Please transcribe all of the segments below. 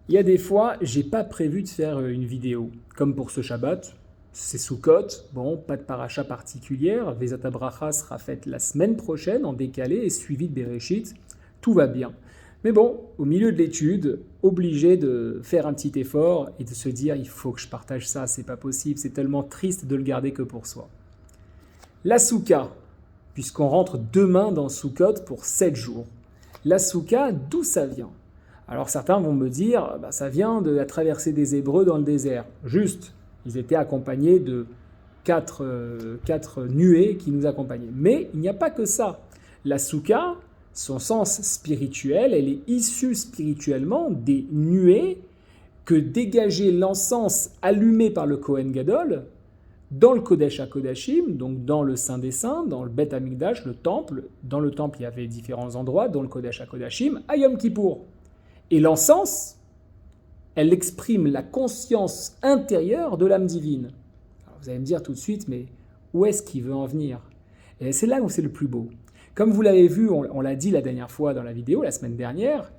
Il y a des fois, j'ai pas prévu de faire une vidéo, comme pour ce Shabbat. C'est Sukkot, bon, pas de paracha particulière. Vezat Bracha sera faite la semaine prochaine en décalé et suivi de Bereshit. Tout va bien. Mais bon, au milieu de l'étude, obligé de faire un petit effort et de se dire il faut que je partage ça, c'est pas possible, c'est tellement triste de le garder que pour soi. La Souka, puisqu'on rentre demain dans Sukkot pour 7 jours. La Souka, d'où ça vient ? Alors certains vont me dire, ça vient de la traversée des Hébreux dans le désert. Juste, ils étaient accompagnés de quatre nuées qui nous accompagnaient. Mais il n'y a pas que ça. La Souka, son sens spirituel, elle est issue spirituellement des nuées que dégageait l'encens allumé par le Kohen Gadol dans le Kodesh HaKodashim, donc dans le Saint des Saints, dans le Beth Amikdash, le temple. Dans le temple, il y avait différents endroits, dont le Kodesh HaKodashim, à Yom Kippour. Et l'encens, elle exprime la conscience intérieure de l'âme divine. Alors vous allez me dire tout de suite, mais où est-ce qu'il veut en venir ? Et c'est là où c'est le plus beau. Comme vous l'avez vu, on l'a dit la dernière fois dans la vidéo, la semaine dernière,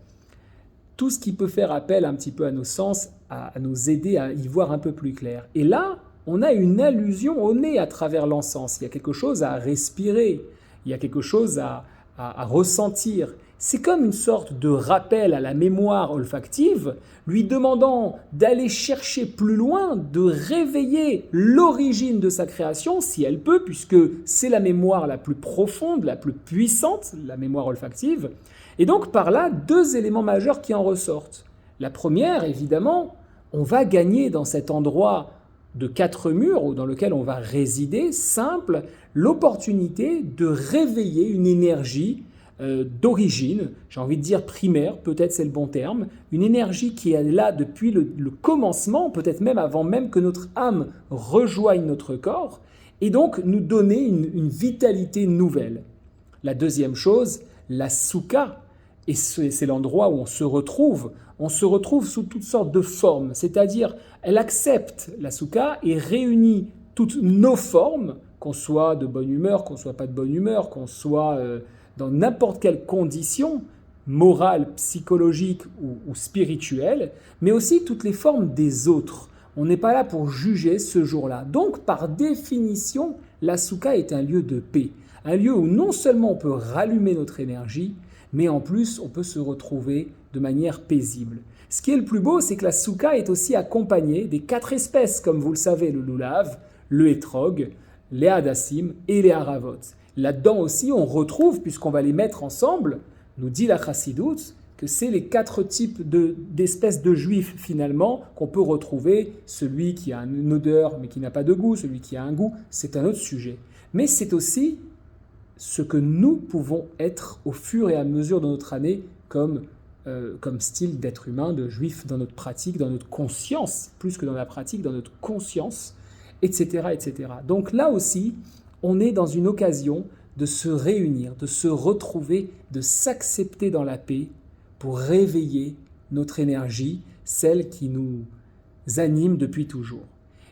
tout ce qui peut faire appel un petit peu à nos sens, à nous aider à y voir un peu plus clair. Et là, on a une allusion au nez à travers l'encens. Il y a quelque chose à respirer, il y a quelque chose à ressentir. C'est comme une sorte de rappel à la mémoire olfactive, lui demandant d'aller chercher plus loin, de réveiller l'origine de sa création, si elle peut, puisque c'est la mémoire la plus profonde, la plus puissante, la mémoire olfactive. Et donc par là, 2 éléments majeurs qui en ressortent. La première, évidemment, on va gagner dans cet endroit de 4 murs dans lequel on va résider, simple, l'opportunité de réveiller une énergie d'origine, j'ai envie de dire primaire, peut-être c'est le bon terme, une énergie qui est là depuis le commencement, peut-être même avant même que notre âme rejoigne notre corps, et donc nous donner une vitalité nouvelle. La deuxième chose, la souka, et c'est l'endroit où on se retrouve sous toutes sortes de formes, c'est-à-dire elle accepte la souka et réunit toutes nos formes, qu'on soit de bonne humeur, qu'on soit pas de bonne humeur, qu'on soit dans n'importe quelle condition, morale, psychologique ou spirituelle, mais aussi toutes les formes des autres. On n'est pas là pour juger ce jour-là. Donc, par définition, la souka est un lieu de paix. Un lieu où non seulement on peut rallumer notre énergie, mais en plus, on peut se retrouver de manière paisible. Ce qui est le plus beau, c'est que la souka est aussi accompagnée des 4 espèces, comme vous le savez, le lulav, le hétrog, les hadassim et les haravot. Là-dedans aussi, on retrouve, puisqu'on va les mettre ensemble, nous dit la Chassidoute, que c'est les 4 types d'espèces de juifs, finalement, qu'on peut retrouver. Celui qui a une odeur, mais qui n'a pas de goût, celui qui a un goût, c'est un autre sujet. Mais c'est aussi ce que nous pouvons être au fur et à mesure de notre année comme style d'être humain, de juif, dans notre pratique, dans notre conscience, plus que dans la pratique, dans notre conscience, etc., etc. Donc là aussi, on est dans une occasion de se réunir, de se retrouver, de s'accepter dans la paix pour réveiller notre énergie, celle qui nous anime depuis toujours.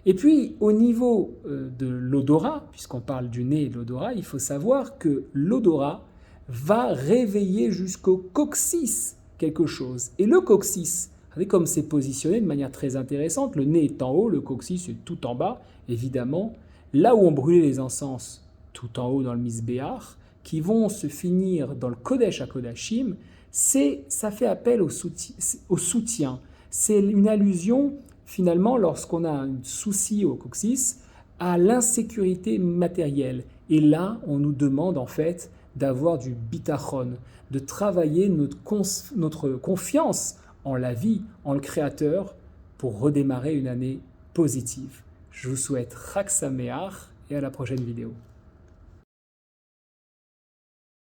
Et puis, au niveau de l'odorat, puisqu'on parle du nez et de l'odorat, il faut savoir que l'odorat va réveiller jusqu'au coccyx quelque chose. Et le coccyx, vous savez comme c'est positionné de manière très intéressante, le nez est en haut, le coccyx est tout en bas, évidemment. Là où on brûlait les encens, tout en haut dans le Misbéach, qui vont se finir dans le Kodesh HaKodashim, ça fait appel au soutien. C'est une allusion, finalement, lorsqu'on a un souci au coccyx, à l'insécurité matérielle. Et là, on nous demande en fait d'avoir du bitachon, de travailler notre confiance en la vie, en le Créateur, pour redémarrer une année positive. Je vous souhaite Chag Sameach et à la prochaine vidéo.